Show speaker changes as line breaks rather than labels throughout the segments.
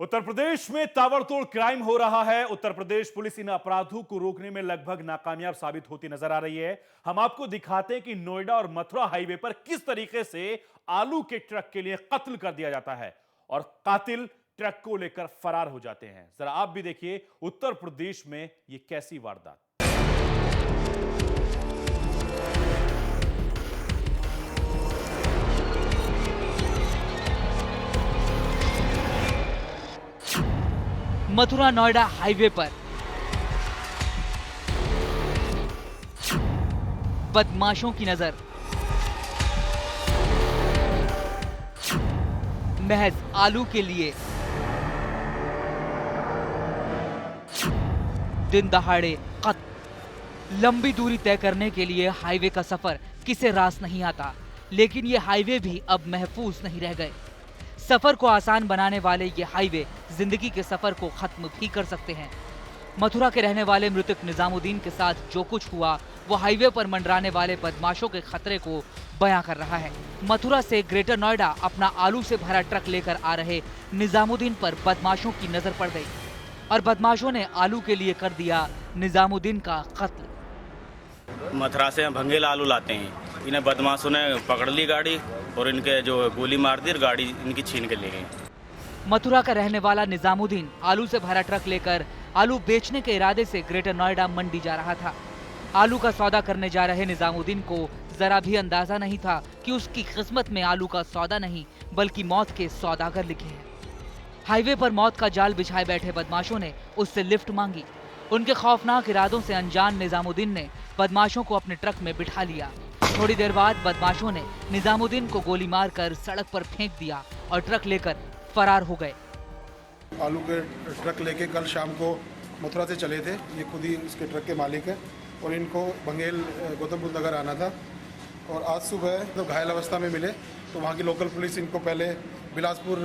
उत्तर प्रदेश में ताबड़तोड़ क्राइम हो रहा है। उत्तर प्रदेश पुलिस इन अपराधों को रोकने में लगभग नाकामयाब साबित होती नजर आ रही है। हम आपको दिखाते हैं कि नोएडा और मथुरा हाईवे पर किस तरीके से आलू के ट्रक के लिए कत्ल कर दिया जाता है और कातिल ट्रक को लेकर फरार हो जाते हैं। जरा आप भी देखिए उत्तर प्रदेश में यह कैसी वारदात।
मथुरा नोएडा हाईवे पर बदमाशों की नजर। महज आलू के लिए दिन दहाड़े कत्ल। लंबी दूरी तय करने के लिए हाईवे का सफर किसे रास नहीं आता, लेकिन ये हाईवे भी अब महफूज नहीं रह गए। सफर को आसान बनाने वाले ये हाईवे जिंदगी के सफर को खत्म भी कर सकते हैं। मथुरा के रहने वाले मृतक निजामुद्दीन के साथ जो कुछ हुआ वो हाईवे पर मंडराने वाले बदमाशों के खतरे को बयां कर रहा है। मथुरा से ग्रेटर नोएडा अपना आलू से भरा ट्रक लेकर आ रहे निजामुद्दीन पर बदमाशों की नजर पड़ गई और बदमाशों ने आलू के लिए कर दिया निजामुद्दीन का कत्ल।
मथुरा से भंगेल आलू लाते हैं, इन्हें बदमाशों ने पकड़ ली गाड़ी और इनके जो गोली मार दी, गाड़ी इनकी छीन के ले गई।
मथुरा का रहने वाला निजामुद्दीन आलू से भरा ट्रक लेकर आलू बेचने के इरादे से ग्रेटर नोएडा मंडी जा रहा था। आलू का सौदा करने जा रहे निजामुद्दीन को जरा भी अंदाजा नहीं था कि उसकी किस्मत में आलू का सौदा नहीं बल्कि मौत के सौदागर लिखे हैं। हाईवे पर मौत का जाल बिछाए बैठे बदमाशों ने उससे लिफ्ट मांगी। उनके खौफनाक इरादों से अनजान निजामुद्दीन ने बदमाशों को अपने ट्रक में बिठा लिया। थोड़ी देर बाद बदमाशों ने निजामुद्दीन को गोली मारकर सड़क पर फेंक दिया और ट्रक लेकर फरार हो गए।
आलू के ट्रक लेके कल शाम को मथुरा से चले थे। ये खुद ही उसके ट्रक के मालिक हैं और इनको बंगेल गौतम बुद्ध नगर आना था और आज सुबह तो घायल अवस्था में मिले तो वहाँ की लोकल पुलिस इनको पहले बिलासपुर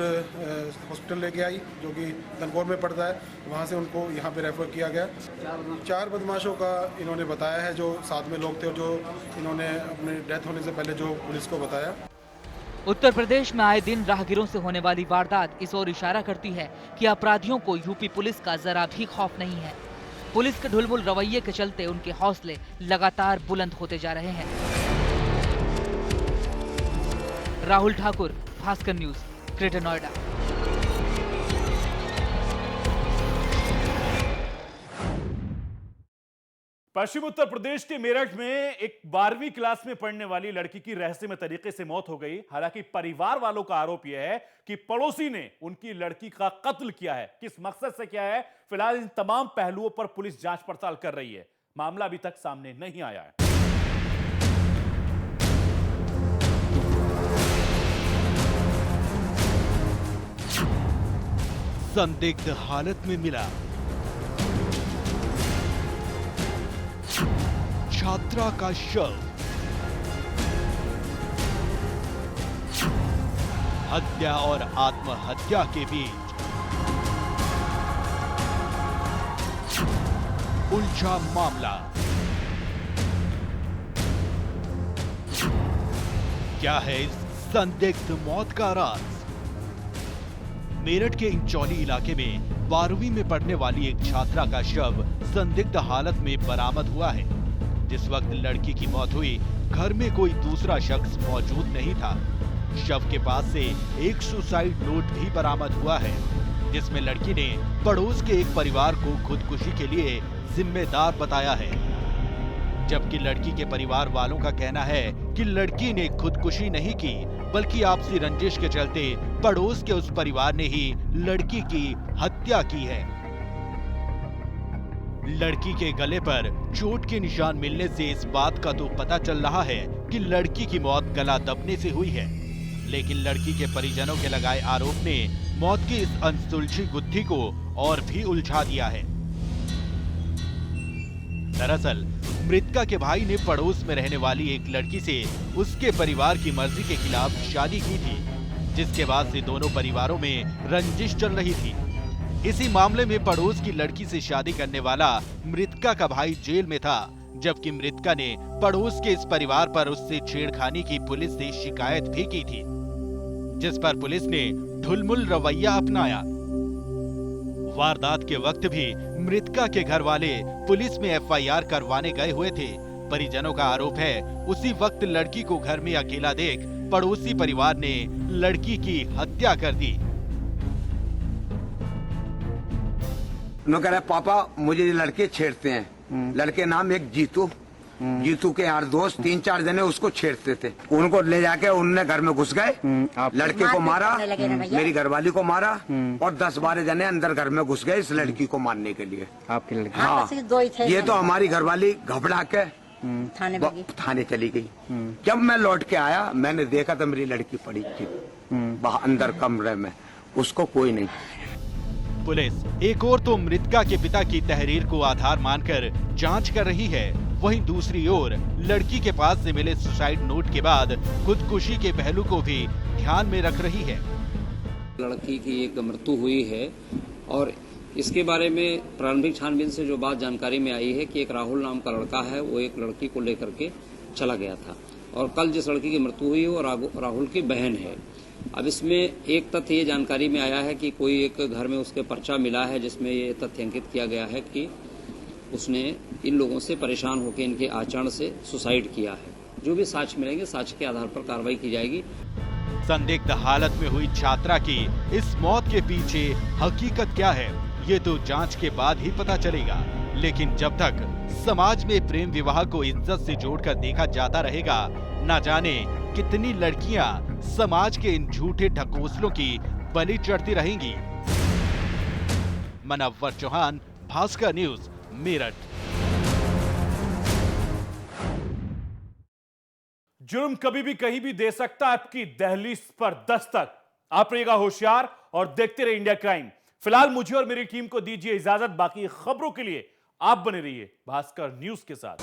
हॉस्पिटल लेके आई जो कि तनकोर में पड़ता है। वहाँ से उनको यहाँ पे रेफर किया गया। 4 बदमाशों का इन्होंने बताया है जो साथ में लोग थे और जो इन्होंने अपने डेथ होने से पहले जो पुलिस को बताया।
उत्तर प्रदेश में आए दिन राहगीरों से होने वाली वारदात इस ओर इशारा करती है कि अपराधियों को यूपी पुलिस का जरा भी खौफ नहीं है। पुलिस के ढुलमुल रवैये के चलते उनके हौसले लगातार बुलंद होते जा रहे हैं। Rahul Thakur, Bhaskar news, greater Noida.
पश्चिम उत्तर प्रदेश के मेरठ में एक 12वीं क्लास में पढ़ने वाली लड़की की रहस्यमय तरीके से मौत हो गई। हालांकि परिवार वालों का आरोप यह है कि पड़ोसी ने उनकी लड़की का कत्ल किया है। किस मकसद से किया है, फिलहाल इन तमाम पहलुओं पर पुलिस जांच पड़ताल कर रही है। मामला अभी तक सामने नहीं आया है।
संदिग्ध हालत में मिला छात्रा का शव। हत्या और आत्महत्या के बीच उलझा मामला। क्या है इस संदिग्ध मौत का राज? मेरठ के इंचौली इलाके में 12वीं में पढ़ने वाली एक छात्रा का शव संदिग्ध हालत में बरामद हुआ है। जिस वक्त लड़की की मौत हुई, घर में कोई दूसरा शख्स मौजूद नहीं था। शव के पास से एक सुसाइड नोट भी बरामद हुआ है, जिसमें लड़की ने पड़ोस के एक परिवार को खुदकुशी के लिए जिम्मेदार बताया है। जबकि लड़की के परिवार वालों का कहना है कि लड़की ने खुदकुशी नहीं की, बल्कि आपसी रंजिश के चलते पड़ोस के उस परिवार ने ही लड़की की हत्या की है। लड़की के गले पर चोट के निशान मिलने से इस बात का तो पता चल रहा है कि लड़की की मौत गला दबने से हुई है, लेकिन लड़की के परिजनों के लगाए आरोप ने मौत की इस अनसुलझी गुत्थी को और भी उलझा दिया है। दरअसल मृतका के भाई ने पड़ोस में रहने वाली एक लड़की से उसके परिवार की मर्जी के खिलाफ शादी की थी, जिसके बाद से दोनों परिवारों में रंजिश चल रही थी। इसी मामले में पड़ोस की लड़की से शादी करने वाला मृतका का भाई जेल में था, जबकि मृतका ने पड़ोस के इस परिवार पर उससे छेड़खानी की पुलिस से शिकायत भी की थी, जिस पर पुलिस ने ढुलमुल रवैया अपनाया। वारदात के वक्त भी मृतका के घर वाले पुलिस में एफआईआर करवाने गए हुए थे। परिजनों का आरोप है उसी वक्त लड़की को घर में अकेला देख पड़ोसी परिवार ने लड़की की हत्या कर दी।
उन्होंने कह रहा पापा मुझे ये लड़के छेड़ते हैं। लड़के नाम एक जीतू के यार दोस्त 3-4 जने उसको छेड़ते थे। उनको ले जाके उनने घर में घुस गए, लड़के को मारा, मेरी घरवाली को मारा और 10-12 जने अंदर घर में घुस गए इस लड़की को मारने के लिए।
आपकी लड़की?
हाँ, ये तो हमारी घरवाली घबरा के
थाने
चली गई। जब मैं लौट के आया मैंने देखा तो मेरी लड़की पड़ी थी बाहर अंदर कमरे में, उसको कोई नहीं।
पुलिस एक और तो मृतका के पिता की तहरीर को आधार मानकर जांच कर रही है, वहीं दूसरी ओर लड़की के पास से मिले सुसाइड नोट के बाद खुदकुशी के पहलू को भी ध्यान में रख रही है।
लड़की की एक मृत्यु हुई है और इसके बारे में प्रारंभिक छानबीन से जो बात जानकारी में आई है कि एक राहुल नाम का लड़का है, वो एक लड़की को लेकर के चला गया था और कल जिस लड़की की मृत्यु हुई वो राहुल की बहन है। अब इसमें एक तथ्य ये जानकारी में आया है कि कोई एक घर में उसके पर्चा मिला है जिसमें ये तथ्य अंकित किया गया है कि उसने इन लोगों से परेशान होकर इनके आचरण से सुसाइड किया है। जो भी साक्ष्य मिलेंगे साक्ष्य के आधार पर कार्रवाई की जाएगी।
संदिग्ध हालत में हुई छात्रा की इस मौत के पीछे हकीकत क्या है ये तो जांच के बाद ही पता चलेगा, लेकिन जब तक समाज में प्रेम विवाह को इज्जत से जोड़कर देखा जाता रहेगा, न जाने कितनी लड़कियां समाज के इन झूठे ढकोसलों की बलि चढ़ती रहेंगी। मनव्वर चौहान, भास्कर न्यूज, मेरठ।
जुर्म कभी भी कहीं भी दे सकता है आपकी दहलीज पर दस्तक। आप रहिएगा होशियार और देखते रहिए इंडिया क्राइम। फिलहाल मुझे और मेरी टीम को दीजिए इजाजत, बाकी खबरों के लिए आप बने रहिए भास्कर न्यूज के साथ।